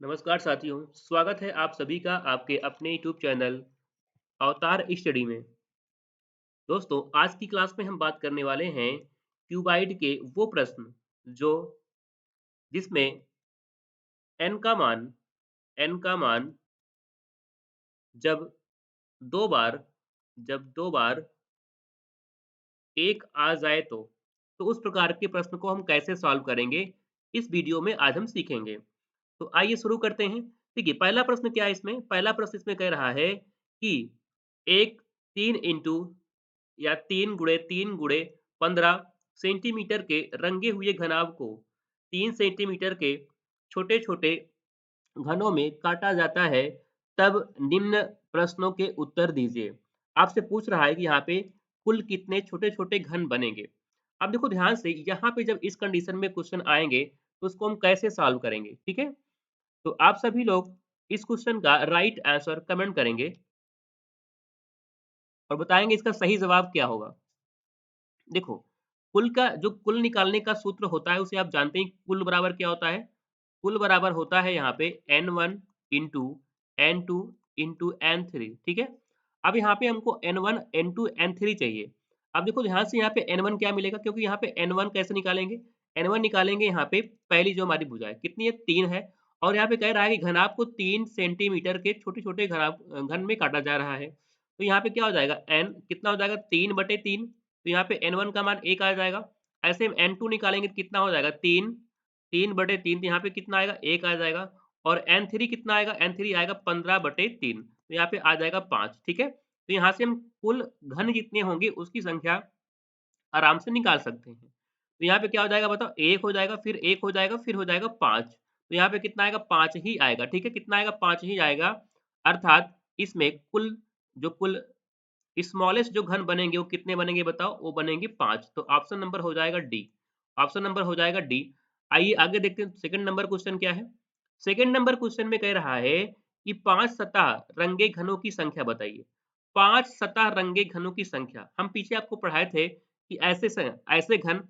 नमस्कार साथियों, स्वागत है आप सभी का आपके अपने यूट्यूब चैनल अवतार स्टडी में। दोस्तों, आज की क्लास में हम बात करने वाले हैं क्यूबाइड के वो प्रश्न जो जिसमें n का मान n का मान जब दो बार जब दो बार 1 आ जाए तो उस प्रकार के प्रश्न को हम कैसे सॉल्व करेंगे, इस वीडियो में आज हम सीखेंगे। तो आइए शुरू करते हैं। देखिए, पहला प्रश्न क्या है इसमें? पहला प्रश्न इसमें कह रहा है कि एक 3 इंटू या 3 गुणे 3 गुणे 15 सेंटीमीटर के रंगे हुए घनाभ को 3 सेंटीमीटर के छोटे-छोटे घनों में काटा जाता है, तब निम्न प्रश्नों के उत्तर दीजिए। आपसे पूछ रहा है कि यहाँ पे कुल कितने छोटे-छोटे घन बनेंगे। अब देखो ध्यान से, यहाँ पे जब इस कंडीशन में क्वेश्चन आएँगे, तो उसको हम कैसे सॉल्व करेंगे, ठीक है? तो आप सभी लोग इस क्वेश्चन का राइट आंसर कमेंट करेंगे और बताएँगे इसका सही जवाब क्या होगा। देखो, कुल निकालने का सूत्र होता है, उसे आप जानते हैं। कुल बराबर क्या होता है? कुल बराबर होता है यहाँ पे n1 into n2 into n3, ठीक है? अब यहाँ पे हमको n1 n2 n3 चाहिए। अब देखो ध्यान से, यहाँ पे n1 क्या मिलेगा, क्योंकि यहाँ पे n1 कैसे निकालेंगे? n1 निकालेंगे यहाँ पे पहली जो हमारी भुजा है, कितनी है? 3 है। और यहाँ पे कह रहा है कि घनाभ को 3 सेंटीमीटर के छोटे-छोटे घन में काटा जा रहा है। तो यहाँ पे क्या हो जाएगा? n कितना हो जाएगा? 3/3। तो यहाँ पे n1 का मान 1 आ जाएगा। ऐसे हम n2 निकालेंगे तो कितना हो जाएगा? 3/3। तो यहाँ पे कितना आएगा? 1 आ जाएगा। और n3 कितना आएगा? n3 आएगा 15/3। तो यहाँ पे आ जाएगा 5, ठीक है? तो यहाँ से हम कुल घन जितने होंगे उसकी संख्या आराम से निकाल सकते हैं। तो यहाँ पे क्या हो जाएगा बताओ? 1 हो जाएगा, फिर 1 हो जाएगा, फिर हो जाएगा 5। तो यहाँ पे कितना आएगा? 5 ही आएगा, ठीक है? कितना आएगा? 5 ही आएगा। अर्थात इसमें कुल स्मॉलेस्ट जो घन बनेंगे वो कितने बनेंगे बताओ? वो बनेंगे 5। तो ऑप्शन नंबर हो जाएगा डी। ऑप्शन नंबर हो जाएगा डी। आइए आगे देखते हैं सेकंड नंबर क्वेश्चन क्या है? सेकंड नंबर क्वेश्चन में कह रहा है कि 5 सतह रंगे घनों की संख्या बताइए। 5 सतह रंगे घनों की संख्या। हम पीछे आपको पढ़ाए थे कि ऐसे घन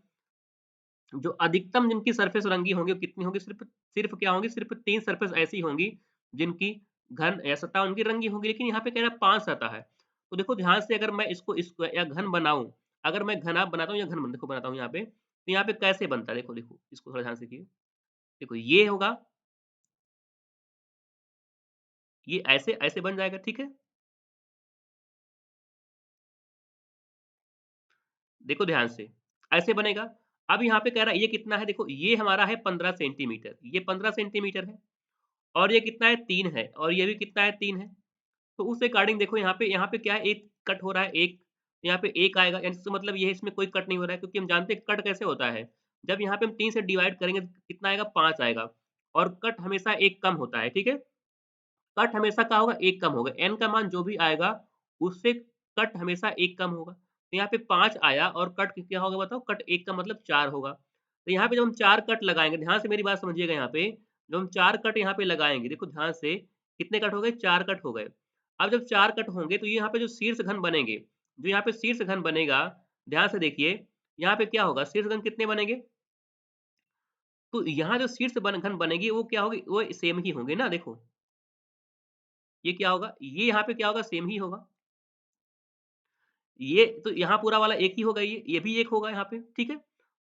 जो अधिकतम जिनकी सरफेस रंगी होंगी वो कितनी होंगी? सिर्फ़ सिर्फ़ क्या होंगी? सिर्फ़ 3 सरफेस ऐसी होंगी जिनकी घन या सतह उनकी रंगी होंगी, लेकिन यहाँ पे कह रहा है 5 सतह है। तो देखो ध्यान से, अगर मैं इसको या घन बनाऊँ, अगर मैं घनाभ बनाता हूँ या घन देखो बनाता हूँ यहाँ पे, तो यहाँ पे कैसे बनता है? देखो, इसको थोड़ा ध्यान से देखिए। देखो ये होगा, ये ऐसे ऐसे बन जाएगा, ठीक है? देखो ध्यान से, ऐसे बनेगा। अब यहाँ पे कह रहा है ये कितना है? देखो ये हमारा है 15 सेंटीमीटर, ये 15 सेंटीमीटर है। और ये कितना है? 3 है। और ये भी कितना है? 3 है। तो उस अकॉर्डिंग देखो यहाँ पे क्या है, 1 कट हो रहा है, 1 यहाँ पे 1 आएगा, यानी इसका मतलब ये है इसमें कोई कट नहीं हो रहा है, क्योंकि हम जानते हैं कट कैसे होता है। जब यहाँ पे हम 3 से डिवाइड करेंगे तो कितना आएगा? 5 आएगा। और कट हमेशा 1 कम होता है, ठीक है? कट हमेशा क्या होगा? 1 कम होगा। n का मान जो भी आएगा उससे कट हमेशा 1 कम होगा। तो यहाँ पे 5 आया और कट क्या होगा बताओ? कट 1 का मतलब 4 होगा। तो यहाँ पे जब हम 4 कट लगाएँगे, ध्यान से मेरी बात समझिएगा यहाँ पे, जब हम 4 कट यहाँ पे लगाएँगे, देखो ध्यान से, कितने कट हो गए? 4 कट हो गए। अब जब 4 कट होंगे तो ये यहाँ पे जो शीर्ष घन बनेंगे, जो यहाँ पे शीर्ष घन बनेगा, ध्यान से देखिए, यहाँ पे क्या होगा? शीर्ष घन कितने बनेंगे? तो यहाँ जो शीर्ष घन बनेगी वो क्या होगी? वो सेम ही होंगे ना, देखो। ये क्या होगा? ये यहाँ पे क्या होगा? सेम ही होगा। ये तो यहाँ पूरा वाला एक ही होगा, ये भी एक होगा यहाँ पे, ठीक है?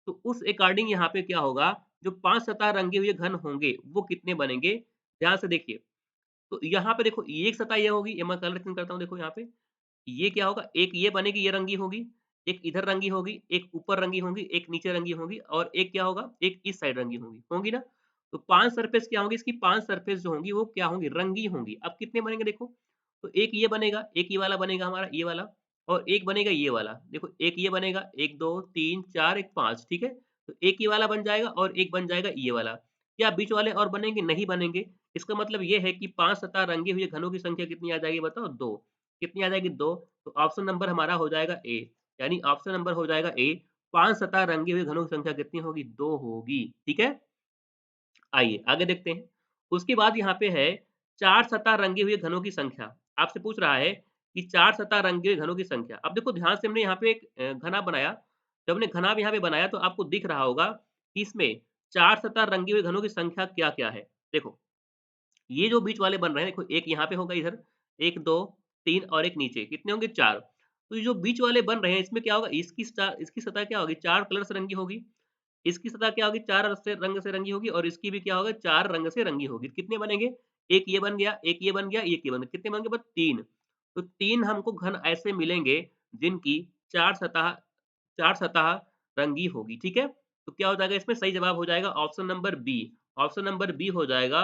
तो उस अकॉर्डिंग यहाँ पे क्या होगा, जो 5 सतह रंगे हुए घन होंगे, वो कितने बनेंगे? ध्यान से देखिए। तो यहाँ पे देखो, एक सतह ये होगी, ये मैं कलर चेंज करता हूँ, देखो यहाँ पे। ये क्या होगा? एक ये बनेगी, ये रंगी होगी, एक इधर रंगी होगी, एक ऊपर रंगी होगी, एक नीचे रंगी होगी, और एक क्या होगा? एक इस साइड रंगी होंगी, होंगी ना? तो 5 सरफेस क्या होंगी? इसकी 5 सरफेस जो होंगी वो क्या होंगी? रंगी होंगी। अब कितने बनेंगे देखो, तो एक ये बनेगा, एक ये वाला बनेगा हमारा, ये वाला, और एक बनेगा ये वाला। देखो एक ये बनेगा, 1, 2, 3, 4, एक 5, ठीक है? तो एक ये वाला बन जाएगा और एक बन जाएगा ये वाला। क्या बीच वाले और बनेंगे? नहीं बनेंगे। इसका मतलब ये है कि 5 सतह रंगे हुए घनों की संख्या कितनी आ जाएगी बताओ? 2। कितनी आ जाएगी? 2। तो ऑप्शन नंबर हमारा हो जाएगा ए, यानी ऑप्शन नंबर हो जाएगा ए। 5 सतह रंगे हुए घनों की संख्या कितनी होगी? 2 होगी, ठीक है? आइए आगे देखते हैं। उसके बाद यहाँ पे है 4 सतह रंगे हुए घनों की संख्या। आपसे पूछ रहा है कि 4 सतह रंगे हुए घनों की संख्या। अब देखो ध्यान से, हमने यहाँ पे एक घना बनाया। जब हमने घना यहाँ पे बनाया तो आपको दिख रहा होगा कि इसमें 4 सतह रंगे हुए घनों की संख्या क्या-क्या है? देखो, ये जो बीच वाले बन रहे हैं देखो, एक यहाँ पे होगा इधर, 1, 2, 3 और एक नीचे, कितने होंगे 4। तो ये जो बीच वाले बन रहे हैं इसमें क्या होगा, इसकी सतह क्या होगी, 4 कलर से रंगी होगी। इसकी सतह क्या होगी, 4 रंग से रंगी होगी और इसकी भी क्या होगा, 4 रंग से रंगी होगी। कितने बनेंगे? एक ये बन गया, एक ये बन गया, एक ये बन गया। कितने बन गए बस 3। तो 3 हमको घन ऐसे मिलेंगे जिनकी 4 सतह 4 सतह रंगी होगी, ठीक है? तो क्या हो जाएगा इसमें, सही जवाब हो जाएगा option number B. Option number B हो जाएगा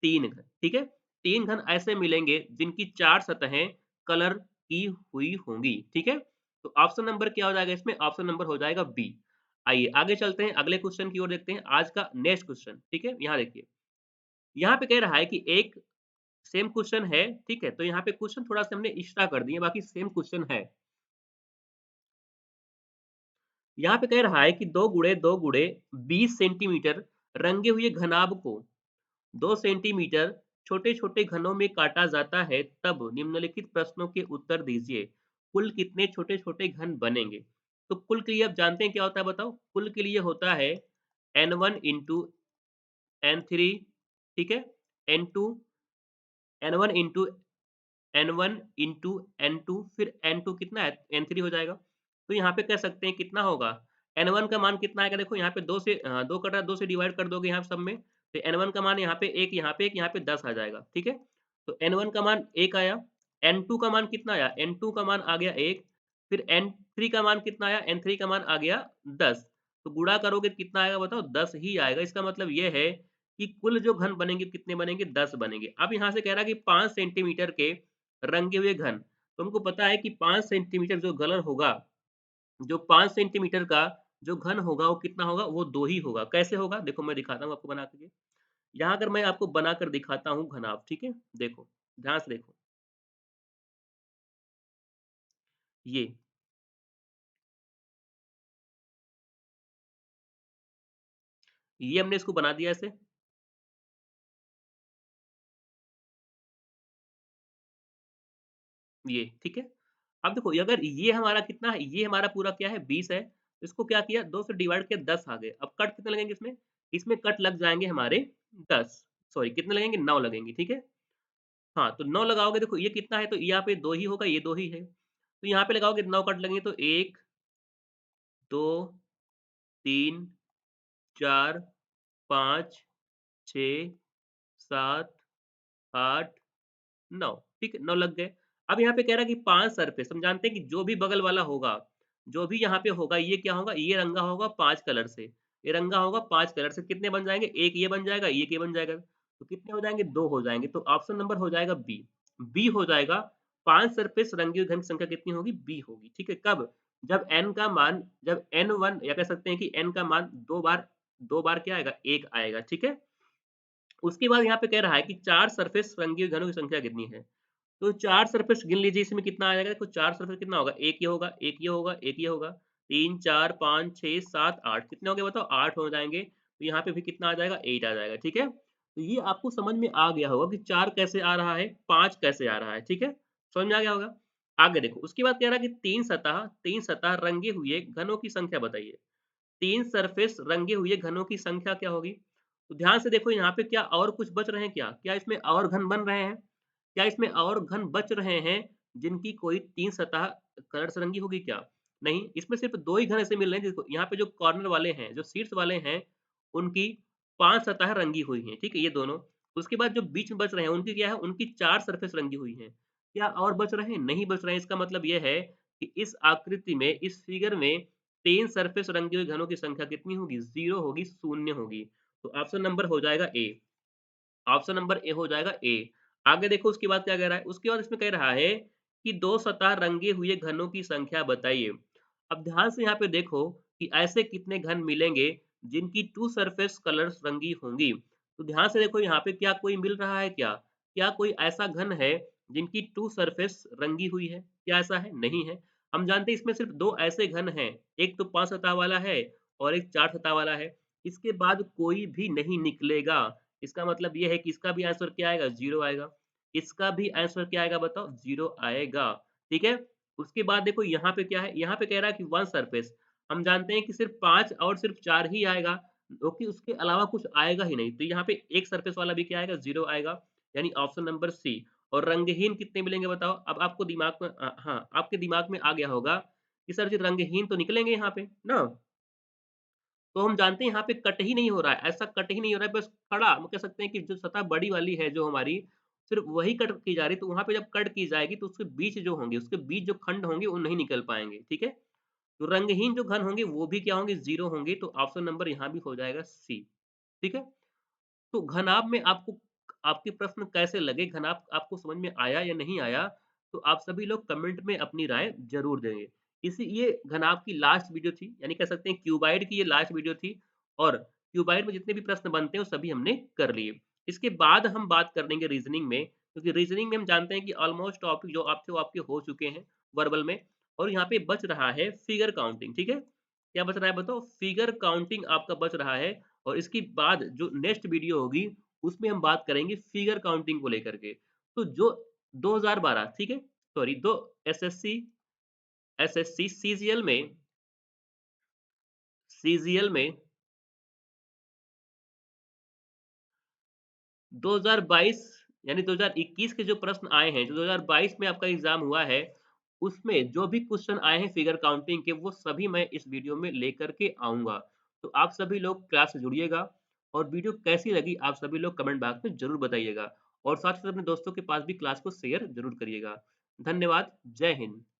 3 घन, ठीक है? 3 घन ऐसे मिलेंगे जिनकी 4 सतहें कलर की हुई होंगी, ठीक है? तो ऑप्शन नंबर क्या हो जाएगा इसमें, ऑप्शन नंबर हो जाएगा बी। आइए आगे चलते हैं, अगले क्वेश्चन की ओर देखते हैं, आज का नेक्स्ट क्वेश्चन, ठीक है? यहाँ देखिए, यहाँ पे कह रहा है कि एक सेम क्वेश्चन है, ठीक है? तो यहाँ पे क्वेश्चन थोड़ा-सा हमने एक्स्ट्रा कर दिए, बाकी सेम क्वेश्चन है। यहाँ पे कह रहा है कि 2 गुणे 20 सेंटीमीटर रंगे हुए घनाभ को 2 सेंटीमीटर छोटे-छोटे घनों में काटा जाता है, तब निम्नलिखित प्रश्नों के उत्तर दीजिए। कुल कितने छोटे-छोटे घन बनेंगे? तो कुल के लिए आप जानते हैं क्या होता है बताओ? कुल के लिए होता है N1 इंटू N3, ठीक है? N2 N1 into N1 into N2 फिर N2 कितना है? N3 हो जाएगा। तो यहाँ पे कह सकते हैं कितना होगा? N1 का मान कितना आएगा? देखो यहाँ पे 2 से 2 कट रहा है, 2 से डिवाइड कर दोगे यहाँ सब में, तो N1 का मान यहाँ पे 1, यहाँ पे 1, यहाँ पे 10 आ जाएगा, ठीक है? तो N1 का मान 1 आया, N2 का मान कितना आया? N2 का मान आ गया 1, फिर N3 का मान कितना आया? N3 का मान आ गया 10। तो गुणा करोगे तो कितना आएगा बताओ? 10 ही आएगा। इसका मतलब ये है कि कुल जो घन बनेंगे कितने बनेंगे? 10 बनेंगे। अब यहाँ से कह रहा है कि 5 सेंटीमीटर के रंगे हुए घन। तुमको पता है कि 5 सेंटीमीटर जो घन होगा, जो 5 सेंटीमीटर का जो घन होगा वो कितना होगा? वो 2 ही होगा। कैसे होगा? देखो मैं दिखाता हूँ आपको बना के। यहाँ अगर मैं आपको बनाकर दिखाता हूँ घनाभ, ठीक है? देखो, ध्यान से देखो। ये, ये हमने इसको बना दिया ऐसे, ये, ठीक है? अब देखो ये अगर ये हमारा कितना है? ये हमारा पूरा क्या है? 20 है। इसको क्या किया? 2 से डिवाइड किया 10 आ गए। अब कट कितने लगेंगे इसमें? इसमें कट लग जाएँगे हमारे 10, सॉरी कितने लगेंगे? 9 लगेंगे, ठीक है? हाँ, तो 9 लगाओगे, देखो ये कितना है, तो यहाँ पे 2 ही होगा, ये 2 ही है। तो यहाँ पे लगाओगे 9 कट लगेंगे तो 1, 2, 3, 4, 5, 6, 7, 8, 9, ठीक है? 9 लग गए। अब यहाँ पे कह रहा है कि 5 सरफेस, हम जानते हैं कि जो भी बगल वाला होगा, जो भी यहाँ पे होगा, ये क्या होगा? ये रंगा होगा 5 कलर से। ये रंगा होगा 5 कलर से, कितने बन जाएँगे? 1 ये बन जाएगा, 1 ये बन जाएगा। तो कितने हो जाएँगे? 2 हो जाएँगे। तो ऑप्शन नंबर हो जाएगा बी। बी हो जाएगा, 5 सरफेस रंगे हुए घन की संख्या कितनी होगी? बी होगी, ठीक है? कब? जब n का मान, जब n1 या कह सकते हैं कि n का मान 2 बार क्या आएगा? 1 आएगा, ठीक है? उसके बाद यहाँ पे कह रहा है कि 4 सरफेस रंगे हुए घनों की संख्या कितनी है? तो 4 सरफेस गिन लीजिए, इसमें कितना आ जाएगा? देखो 4 सरफेस कितना होगा? 1 ये होगा, 1 ये होगा, 1 ये होगा, 3, 4, 5, 6, 7, 8 कितने हो गए बताओ? 8 हो जाएँगे। तो यहाँ पे भी कितना आ जाएगा? 8 आ जाएगा, ठीक है? तो ये आपको समझ में आ गया होगा कि 4 कैसे आ रहा है, 5 कैसे आ रहा है, ठीक है? समझ में आ गया होगा? आगे देखो, उसके बाद कह रहा है कि 3 सतह रंगे हुए घनों की संख्या बताइए। 3 सरफेस रंगे हुए घनों की संख्या क्या होगी? तो ध्यान से देखो यहाँ पे क्या और कुछ बच रहे हैं क्या? क्या इसमें और घन बन रहे हैं? क्या इसमें और घन बच रहे हैं जिनकी कोई 3 सतह कलर से रंगी होगी क्या? नहीं, इसमें सिर्फ़ 2 ही घन ऐसे मिल रहे हैं, देखो यहाँ पे जो कॉर्नर वाले हैं, जो शीर्ष वाले हैं, उनकी 5 सतह रंगी हुई हैं, ठीक है? ये दोनों। उसके बाद जो बीच में बच रहे हैं, उनकी क्या है? उनकी 4 सरफेस रंगी हुई हैं। क्या और बच रहे हैं? नहीं बच रहे हैं। इसका मतलब ये है कि इस आकृति में, इस फिगर में 3 सरफेस रंगे हुए घनों की संख्या कितनी होगी? 0 होगी, शून्य होगी। तो ऑप्शन नंबर हो जाएगा ए। ऑप्शन नंबर ए हो जाएगा ए। आगे देखो उसके बाद क्या कह रहा है? उसके बाद इसमें कह रहा है कि 2 सतह रंगे हुए घनों की संख्या बताइए। अब ध्यान से यहाँ पे देखो कि ऐसे कितने घन मिलेंगे जिनकी 2 सरफेस कलर्स रंगी होंगी। तो ध्यान से देखो यहाँ पे क्या कोई मिल रहा है क्या? क्या कोई ऐसा घन है जिनकी 2 सरफेस रंगी हुई है? क्या ऐसा है? नहीं है। हम जानते हैं इसमें सिर्फ 2 ऐसे घन हैं, एक तो 5 सतह वाला है और एक 4 सतह वाला है। इसके बाद कोई भी नहीं निकलेगा। इसका मतलब ये है कि इसका भी आंसर क्या आएगा? 0 आएगा। इसका भी आंसर क्या आएगा बताओ? 0 आएगा, ठीक है? उसके बाद देखो यहाँ पे क्या है? यहाँ पे कह रहा है कि 1 सरफेस, हम जानते हैं कि सिर्फ़ 5 और सिर्फ़ 4 ही आएगा, क्योंकि उसके अलावा कुछ आएगा ही नहीं। तो यहाँ पे 1 सरफेस वाला भी क्या आएगा? 0 आएगा। यानी ऑप्शन नंबर सी। और रंगहीन कितने मिलेंगे बताओ? अब आपको दिमाग में हाँ, आपके दिमाग में आ गया होगा कि सर जी रंगहीन तो निकलेंगे यहाँ पे, ना? तो हम जानते हैं यहाँ पे कट ही नहीं हो रहा है, ऐसा कट ही नहीं हो रहा है, बस खड़ा हम कह सकते हैं कि जो सतह बड़ी वाली है जो हमारी, सिर्फ़ वही कट की जा रही है, तो वहाँ पे जब कट की जाएगी तो उसके बीच जो होंगे, उसके बीच जो खंड होंगे वो नहीं निकल पाएँगे, ठीक है? तो रंगहीन जो घन होंगे वो भी क्या होंगे? 0 होंगे, तो ऑप्शन नंबर यहाँ भी हो जाएगा सी, ठीक है? तो घनाभ में आपको आपके प्रश्न कैसे लगे? घनाभ आपको समझ में आया या नहीं आया? तो आप सभी लोग कमेंट में अपनी राय ज़रूर देंगे। ये घनाभ की लास्ट वीडियो थी, यानी कह सकते हैं क्यूबाइड की ये लास्ट वीडियो थी और क्यूबाइड में जितने भी प्रश्न बनते हैं वो सभी हमने कर लिए। इसके बाद हम बात कर लेंगे रीज़निंग में, क्योंकि रीज़निंग में हम जानते हैं कि ऑलमोस्ट टॉपिक जो आप थे वो आपके हो चुके हैं वर्बल में, और यहाँ पे बच रहा है फिगर काउंटिंग, ठीक है? क्या बच रहा है बताओ? फिगर काउंटिंग आपका बच रहा है और इसके बाद जो नेक्स्ट वीडियो होगी, उसमें हम बात करेंगे फिगर काउंटिंग को लेकर के। तो जो 2012 ठीक है? सॉरी, दो एसएससी सीजीएल में 2022 यानी 2021 के जो प्रश्न आए हैं, जो 2022 में आपका एग्ज़ाम हुआ है, उसमें जो भी क्वेश्चन आए हैं फिगर काउंटिंग के, वो सभी मैं इस वीडियो में लेकर के आऊँगा। तो आप सभी लोग क्लास से जुड़िएगा और वीडियो कैसी लगी आप सभी लोग कमेंट बॉक्स में ज़रूर बताइएगा और साथ ही साथ अपने दोस्तों के पास भी क्लास को शेयर ज़रूर करिएगा। धन्यवाद, जय हिंद।